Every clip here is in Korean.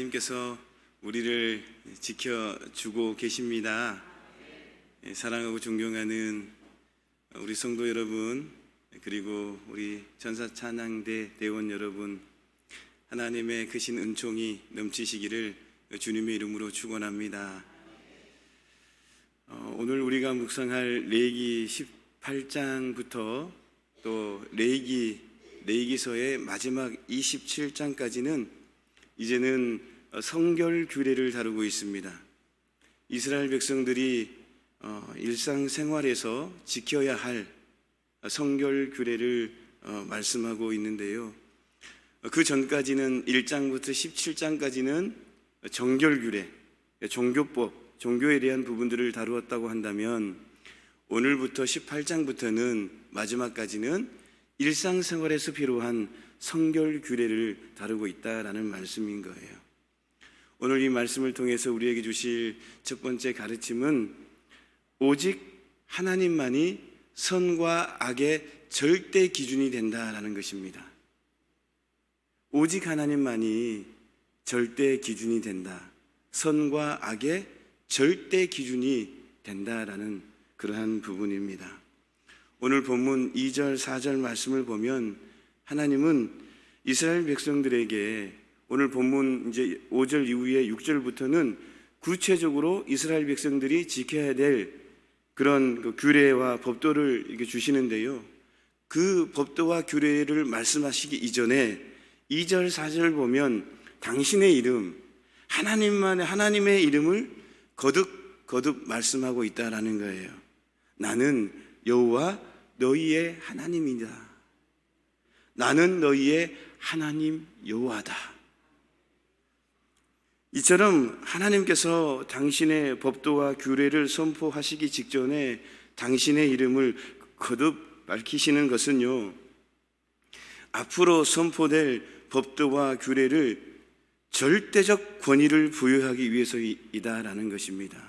하나님께서 우리를 지켜주고 계십니다. 사랑하고 존경하는 우리 성도 여러분, 그리고 우리 전사 찬양대 대원 여러분, 하나님의 크신 은총이 넘치시기를 주님의 이름으로 축원합니다. 오늘 우리가 묵상할 레위기 18장부터 또 레위기서의 마지막 27장까지는 이제는 성결 규례를 다루고 있습니다. 이스라엘 백성들이 일상생활에서 지켜야 할 성결 규례를 말씀하고 있는데요. 그 전까지는 1장부터 17장까지는 정결 규례, 종교법, 종교에 대한 부분들을 다루었다고 한다면 오늘부터 18장부터는 마지막까지는 일상생활에서 필요한 성결 규례를 다루고 있다라는 말씀인 거예요. 오늘 이 말씀을 통해서 우리에게 주실 첫 번째 가르침은 오직 하나님만이 선과 악의 절대 기준이 된다라는 것입니다. 오직 하나님만이 절대 기준이 된다. 선과 악의 절대 기준이 된다라는 그러한 부분입니다. 오늘 본문 2절, 4절 말씀을 보면 하나님은 이스라엘 백성들에게 오늘 본문 이제 5절 이후에 6절부터는 구체적으로 이스라엘 백성들이 지켜야 될 그런 그 규례와 법도를 이렇게 주시는데요. 그 법도와 규례를 말씀하시기 이전에 2절, 4절 보면 당신의 이름, 하나님의 이름을 거듭 말씀하고 있다라는 거예요. 나는 여호와 너희의 하나님이다. 나는 너희의 하나님 여호와다. 이처럼 하나님께서 당신의 법도와 규례를 선포하시기 직전에 당신의 이름을 거듭 밝히시는 것은요, 앞으로 선포될 법도와 규례를 절대적 권위를 부여하기 위해서이다라는 것입니다.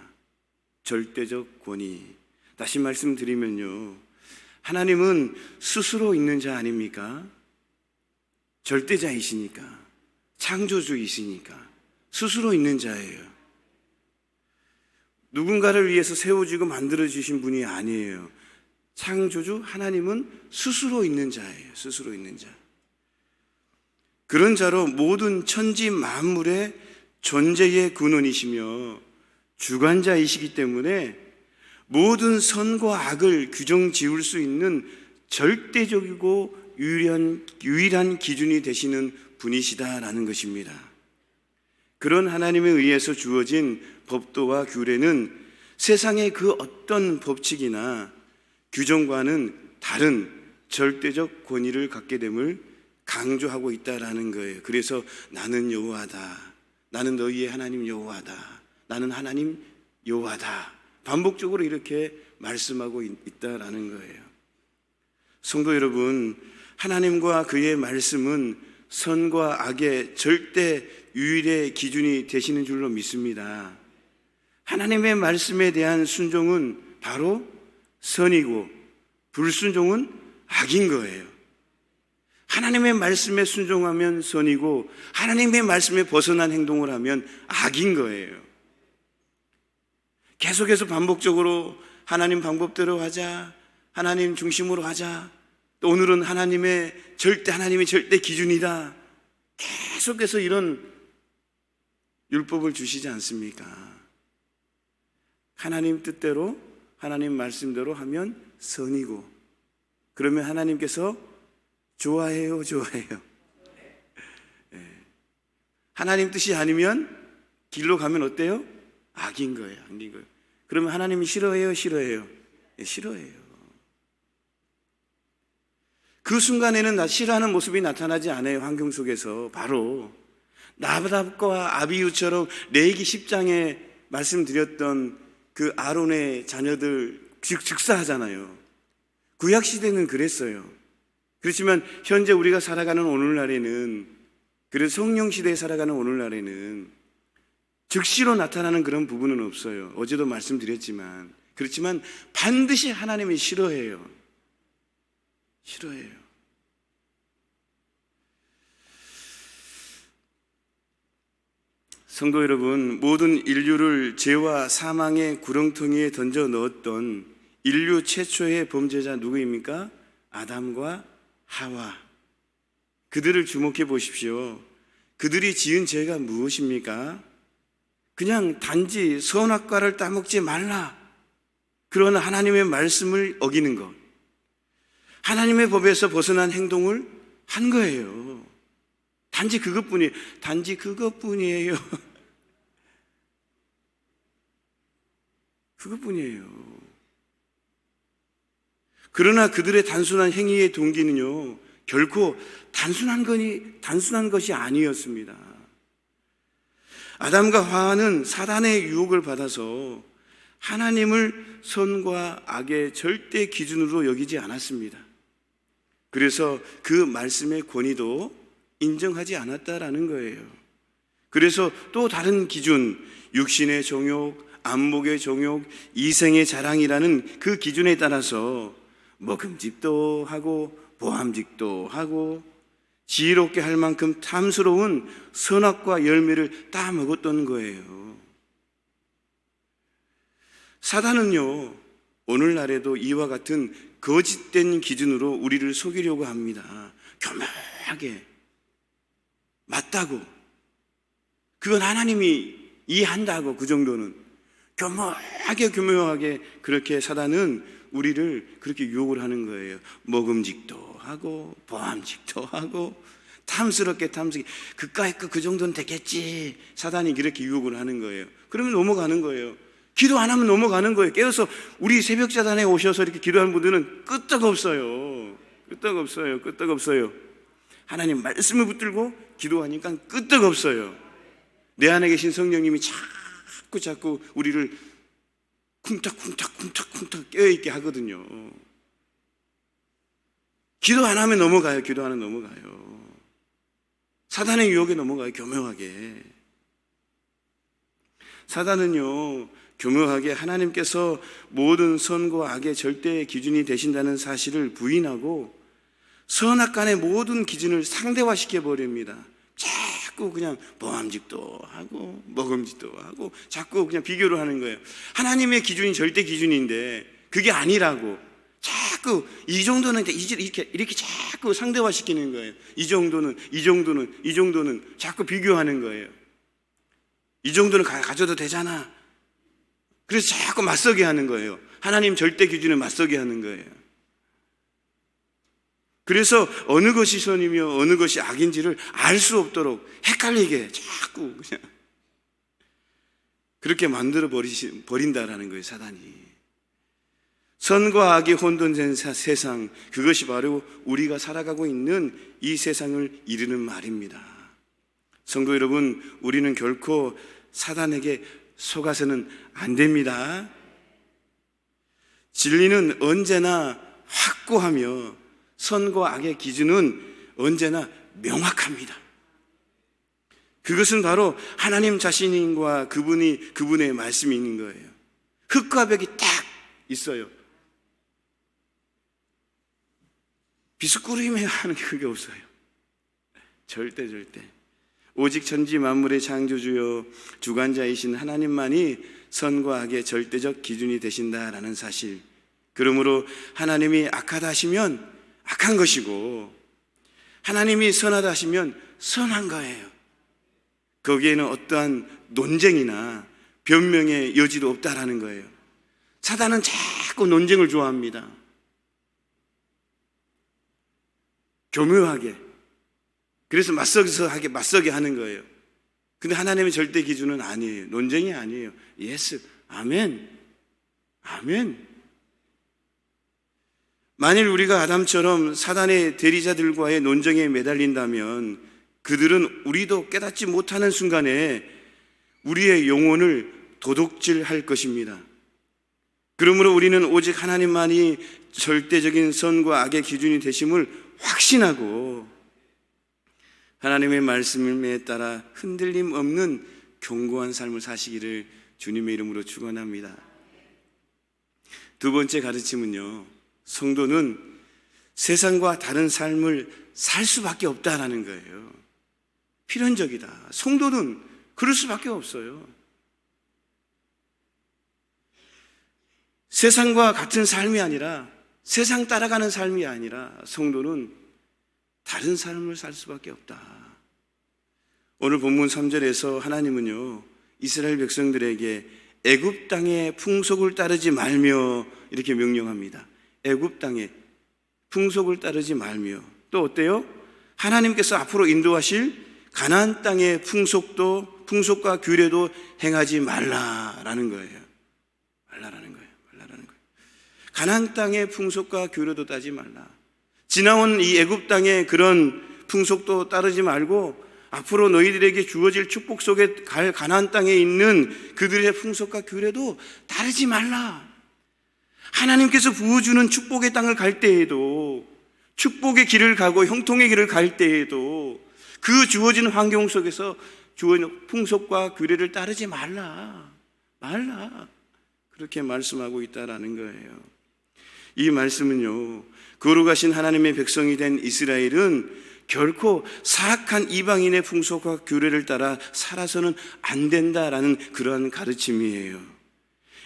절대적 권위. 다시 말씀드리면요, 하나님은 스스로 있는 자 아닙니까? 절대자이시니까, 창조주이시니까 스스로 있는 자예요. 누군가를 위해서 세워지고 만들어주신 분이 아니에요. 창조주 하나님은 스스로 있는 자예요. 스스로 있는 자. 그런 자로 모든 천지 만물의 존재의 근원이시며 주관자이시기 때문에 모든 선과 악을 규정 지을 수 있는 절대적이고 유일한 기준이 되시는 분이시다라는 것입니다. 그런 하나님에 의해서 주어진 법도와 규례는 세상의 그 어떤 법칙이나 규정과는 다른 절대적 권위를 갖게 됨을 강조하고 있다라는 거예요. 그래서 나는 여호와다. 나는 너희의 하나님 여호와다. 나는 하나님 여호와다. 반복적으로 이렇게 말씀하고 있다라는 거예요. 성도 여러분, 하나님과 그의 말씀은 선과 악의 절대 유일의 기준이 되시는 줄로 믿습니다. 하나님의 말씀에 대한 순종은 바로 선이고 불순종은 악인 거예요. 하나님의 말씀에 순종하면 선이고 하나님의 말씀에 벗어난 행동을 하면 악인 거예요. 계속해서 반복적으로 하나님 방법대로 하자, 하나님 중심으로 하자, 또 오늘은 하나님의 절대 기준이다. 계속해서 이런 율법을 주시지 않습니까? 하나님 뜻대로, 하나님 말씀대로 하면 선이고, 그러면 하나님께서 좋아해요? 하나님 뜻이 아니면 길로 가면 어때요? 악인 거예요. 그러면 하나님이 싫어해요? 싫어해요? 그 순간에는 나 싫어하는 모습이 나타나지 않아요. 환경 속에서 바로 나답과 아비후처럼 레위기 10장에 말씀드렸던 그 아론의 자녀들 즉사하잖아요. 구약 시대는 그랬어요. 그렇지만 현재 우리가 살아가는 오늘날에는, 그래서 성령 시대에 살아가는 오늘날에는 즉시로 나타나는 그런 부분은 없어요. 어제도 말씀드렸지만. 그렇지만 반드시 하나님이 싫어해요. 성도 여러분, 모든 인류를 죄와 사망의 구렁텅이에 던져 넣었던 인류 최초의 범죄자 누구입니까? 아담과 하와. 그들을 주목해 보십시오. 그들이 지은 죄가 무엇입니까? 그냥 단지 선악과를 따먹지 말라, 그런 하나님의 말씀을 어기는 것, 하나님의 법에서 벗어난 행동을 한 거예요. 단지 그것뿐이에요. 단지 그것뿐이에요. 그것뿐이에요. 그러나 그들의 단순한 행위의 동기는요, 결코 단순한 것이 아니었습니다. 아담과 하와는 사단의 유혹을 받아서 하나님을 선과 악의 절대 기준으로 여기지 않았습니다. 그래서 그 말씀의 권위도 인정하지 않았다라는 거예요. 그래서 또 다른 기준, 육신의 정욕, 안목의 정욕, 이생의 자랑이라는 그 기준에 따라서 먹음직도 하고 보암직도 하고 지혜롭게 할 만큼 탐스러운 선악과 열매를 따먹었던 거예요. 사단은요, 오늘날에도 이와 같은 거짓된 기준으로 우리를 속이려고 합니다. 교묘하게 맞다고, 그건 하나님이 이해한다고, 그 정도는 교묘하게 그렇게 사단은 우리를 그렇게 유혹을 하는 거예요. 먹음직도 하고 보암직도 하고 탐스럽게 그까이 그 정도는 되겠지, 사단이 그렇게 유혹을 하는 거예요. 그러면 넘어가는 거예요. 기도 안 하면 넘어가는 거예요. 깨어서 우리 새벽자단에 오셔서 이렇게 기도하는 분들은 끄떡없어요. 끄떡없어요. 하나님 말씀을 붙들고 기도하니까 끄떡없어요. 내 안에 계신 성령님이 자꾸 우리를 쿵탁쿵탁 깨어있게 하거든요. 기도 안 하면 넘어가요. 사단의 유혹에 넘어가요. 교묘하게. 사단은요, 교묘하게 하나님께서 모든 선과 악의 절대 기준이 되신다는 사실을 부인하고 선악간의 모든 기준을 상대화시켜 버립니다. 자꾸 그냥 보암직도 하고 먹음직도 하고 자꾸 그냥 비교를 하는 거예요. 하나님의 기준이 절대 기준인데 그게 아니라고 자꾸 이 정도는 이렇게 자꾸 상대화시키는 거예요. 이 정도는 자꾸 비교하는 거예요. 이 정도는 가져도 되잖아. 그래서 자꾸 맞서게 하는 거예요. 하나님 절대 기준에 맞서게 하는 거예요. 그래서 어느 것이 선이며 어느 것이 악인지를 알 수 없도록 헷갈리게 자꾸 그냥 그렇게 만들어 버린다라는 거예요, 사단이. 선과 악이 혼돈된 세상, 그것이 바로 우리가 살아가고 있는 이 세상을 이르는 말입니다. 성도 여러분, 우리는 결코 사단에게 속아서는 안 됩니다. 진리는 언제나 확고하며 선과 악의 기준은 언제나 명확합니다. 그것은 바로 하나님 자신과 그분의 말씀이 있는 거예요. 흙과 벽이 딱 있어요. 비스꾸리며 하는 게 그게 없어요. 절대. 오직 천지 만물의 창조주요 주관자이신 하나님만이 선과 악의 절대적 기준이 되신다라는 사실. 그러므로 하나님이 악하다 하시면 악한 것이고 하나님이 선하다 하시면 선한 거예요. 거기에는 어떠한 논쟁이나 변명의 여지도 없다라는 거예요. 사단은 자꾸 논쟁을 좋아합니다. 교묘하게. 그래서 맞서게 하는 거예요. 근데 하나님의 절대 기준은 아니에요. 논쟁이 아니에요. 예스, 아멘. 만일 우리가 아담처럼 사단의 대리자들과의 논쟁에 매달린다면 그들은 우리도 깨닫지 못하는 순간에 우리의 영혼을 도둑질할 것입니다. 그러므로 우리는 오직 하나님만이 절대적인 선과 악의 기준이 되심을 확신하고 하나님의 말씀에 따라 흔들림 없는 견고한 삶을 사시기를 주님의 이름으로 축원합니다. 두 번째 가르침은요, 성도는 세상과 다른 삶을 살 수밖에 없다라는 거예요. 필연적이다. 성도는 그럴 수밖에 없어요. 세상과 같은 삶이 아니라, 세상 따라가는 삶이 아니라 성도는 다른 삶을 살 수밖에 없다. 오늘 본문 3절에서 하나님은요, 이스라엘 백성들에게 애굽 땅의 풍속을 따르지 말며 이렇게 명령합니다. 애굽 땅의 풍속을 따르지 말며, 또 어때요? 하나님께서 앞으로 인도하실 가나안 땅의 풍속과 규례도 행하지 말라라는 거예요. 말라라는 거예요. 가나안 땅의 풍속과 규례도 따지 말라. 지나온 이 애굽 땅의 그런 풍속도 따르지 말고 앞으로 너희들에게 주어질 축복 속에 갈 가나안 땅에 있는 그들의 풍속과 규례도 따르지 말라. 하나님께서 부어주는 축복의 땅을 갈 때에도, 축복의 길을 가고 형통의 길을 갈 때에도 그 주어진 환경 속에서 주어진 풍속과 규례를 따르지 말라. 그렇게 말씀하고 있다라는 거예요. 이 말씀은요, 거룩하신 하나님의 백성이 된 이스라엘은 결코 사악한 이방인의 풍속과 규례를 따라 살아서는 안 된다라는 그러한 가르침이에요.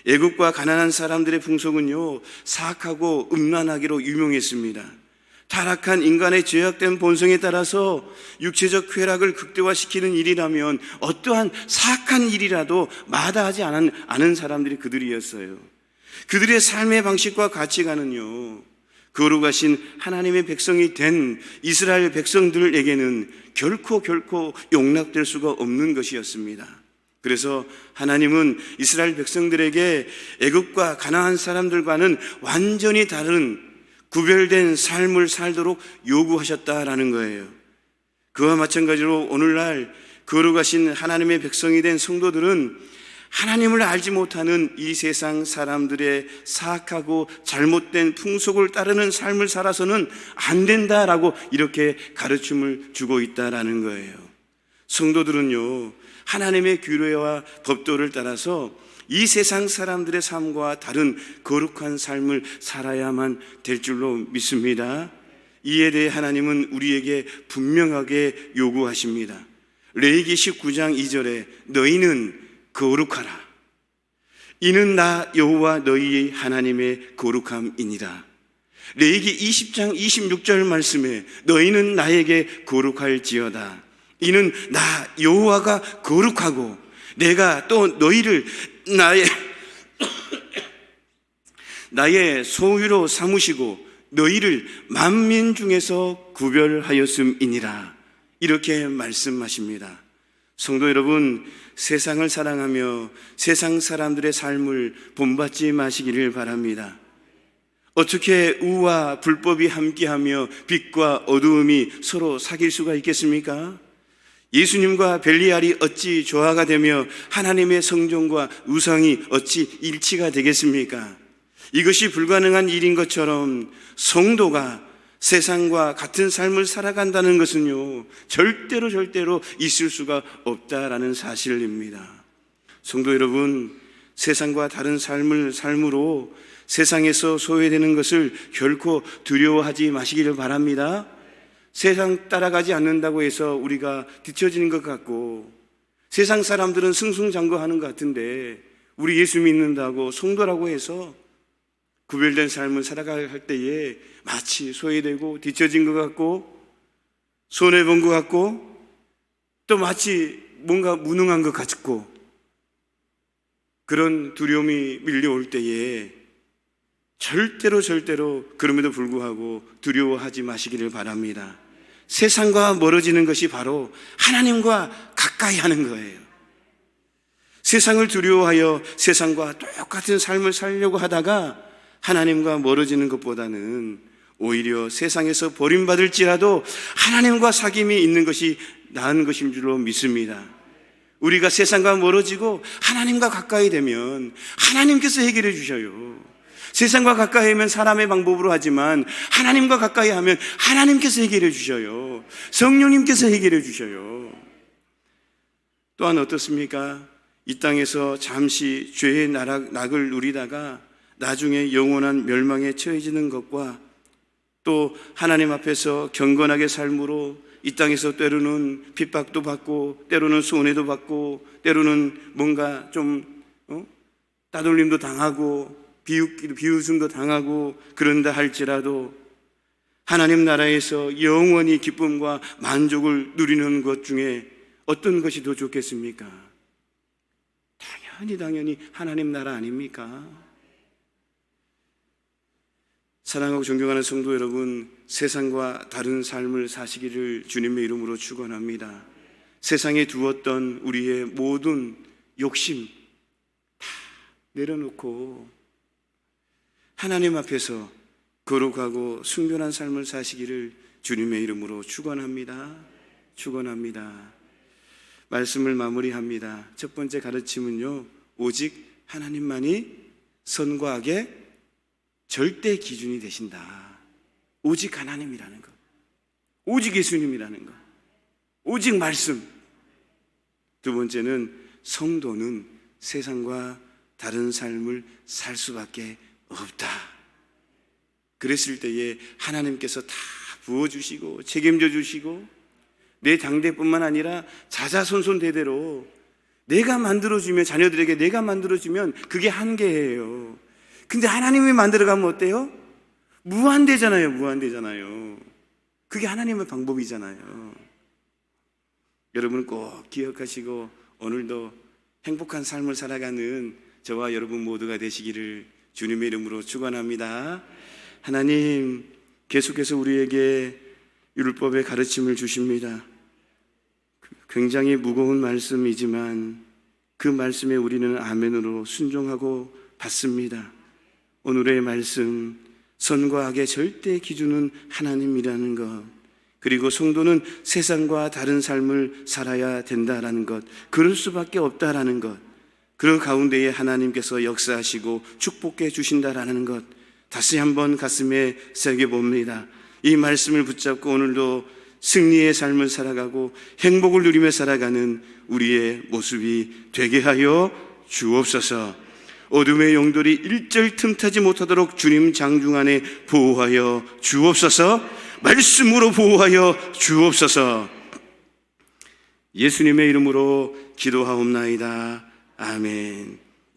애굽과 가나안 사람들의 풍속은요, 사악하고 음란하기로 유명했습니다. 타락한 인간의 죄악된 본성에 따라서 육체적 쾌락을 극대화시키는 일이라면 어떠한 사악한 일이라도 마다하지 않은 사람들이 그들이었어요. 그들의 삶의 방식과 가치관은요, 거룩하신 하나님의 백성이 된 이스라엘 백성들에게는 결코 용납될 수가 없는 것이었습니다. 그래서 하나님은 이스라엘 백성들에게 애굽과 가나안 사람들과는 완전히 다른 구별된 삶을 살도록 요구하셨다라는 거예요. 그와 마찬가지로 오늘날 거룩하신 하나님의 백성이 된 성도들은 하나님을 알지 못하는 이 세상 사람들의 사악하고 잘못된 풍속을 따르는 삶을 살아서는 안 된다라고 이렇게 가르침을 주고 있다라는 거예요. 성도들은요, 하나님의 규례와 법도를 따라서 이 세상 사람들의 삶과 다른 거룩한 삶을 살아야만 될 줄로 믿습니다. 이에 대해 하나님은 우리에게 분명하게 요구하십니다. 레위기 19장 2절에 너희는 거룩하라. 이는 나 여호와 너희 하나님의 거룩함이니라. 레위기 20장 26절 말씀에 너희는 나에게 거룩할지어다. 이는 나 여호와가 거룩하고 내가 또 너희를 나의 소유로 삼으시고 너희를 만민 중에서 구별하였음이니라. 이렇게 말씀하십니다. 성도 여러분, 세상을 사랑하며 세상 사람들의 삶을 본받지 마시기를 바랍니다. 어떻게 우와 불법이 함께하며 빛과 어두움이 서로 사귈 수가 있겠습니까? 예수님과 벨리알이 어찌 조화가 되며 하나님의 성전과 우상이 어찌 일치가 되겠습니까? 이것이 불가능한 일인 것처럼 성도가 세상과 같은 삶을 살아간다는 것은요, 절대로 있을 수가 없다라는 사실입니다. 성도 여러분, 세상과 다른 삶으로 세상에서 소외되는 것을 결코 두려워하지 마시기를 바랍니다. 세상 따라가지 않는다고 해서 우리가 뒤처지는 것 같고, 세상 사람들은 승승장구하는 것 같은데 우리 예수 믿는다고 성도라고 해서 구별된 삶을 살아갈 때에 마치 소외되고 뒤처진 것 같고 손해본 것 같고 또 마치 뭔가 무능한 것 같고 그런 두려움이 밀려올 때에 절대로 그럼에도 불구하고 두려워하지 마시기를 바랍니다. 세상과 멀어지는 것이 바로 하나님과 가까이 하는 거예요. 세상을 두려워하여 세상과 똑같은 삶을 살려고 하다가 하나님과 멀어지는 것보다는 오히려 세상에서 버림받을지라도 하나님과 사귐이 있는 것이 나은 것인 줄로 믿습니다. 우리가 세상과 멀어지고 하나님과 가까이 되면 하나님께서 해결해 주셔요. 세상과 가까이 하면 사람의 방법으로 하지만 하나님과 가까이 하면 하나님께서 해결해 주셔요. 성령님께서 해결해 주셔요. 또한 어떻습니까? 이 땅에서 잠시 죄의 낙을 누리다가 나중에 영원한 멸망에 처해지는 것과 또 하나님 앞에서 경건하게 삶으로 이 땅에서 때로는 핍박도 받고 때로는 손해도 받고 때로는 뭔가 좀 따돌림도 당하고 비웃음도 당하고 그런다 할지라도 하나님 나라에서 영원히 기쁨과 만족을 누리는 것 중에 어떤 것이 더 좋겠습니까? 당연히 하나님 나라 아닙니까? 사랑하고 존경하는 성도 여러분, 세상과 다른 삶을 사시기를 주님의 이름으로 축원합니다. 세상에 두었던 우리의 모든 욕심 다 내려놓고 하나님 앞에서 거룩하고 순결한 삶을 사시기를 주님의 이름으로 축원합니다. 축원합니다. 말씀을 마무리합니다. 첫 번째 가르침은요, 오직 하나님만이 선과 악의 절대 기준이 되신다. 오직 하나님이라는 것, 오직 예수님이라는 것, 오직 말씀. 두 번째는 성도는 세상과 다른 삶을 살 수밖에 없다. 그랬을 때에 하나님께서 다 부어주시고 책임져 주시고 내 당대뿐만 아니라 자자손손 대대로 내가 만들어주면, 자녀들에게 내가 만들어주면 그게 한계예요. 근데 하나님이 만들어가면 어때요? 무한대잖아요. 무한대잖아요. 그게 하나님의 방법이잖아요. 여러분 꼭 기억하시고 오늘도 행복한 삶을 살아가는 저와 여러분 모두가 되시기를 주님의 이름으로 축원합니다. 하나님 계속해서 우리에게 율법의 가르침을 주십니다. 굉장히 무거운 말씀이지만 그 말씀에 우리는 아멘으로 순종하고 받습니다. 오늘의 말씀, 선과 악의 절대 기준은 하나님이라는 것, 그리고 성도는 세상과 다른 삶을 살아야 된다라는 것, 그럴 수밖에 없다라는 것, 그 가운데에 하나님께서 역사하시고 축복해 주신다라는 것, 다시 한번 가슴에 새겨봅니다. 이 말씀을 붙잡고 오늘도 승리의 삶을 살아가고 행복을 누리며 살아가는 우리의 모습이 되게 하여 주옵소서. 어둠의 영들이 일절 틈타지 못하도록 주님 장중 안에 보호하여 주옵소서. 말씀으로 보호하여 주옵소서. 예수님의 이름으로 기도하옵나이다. 아멘.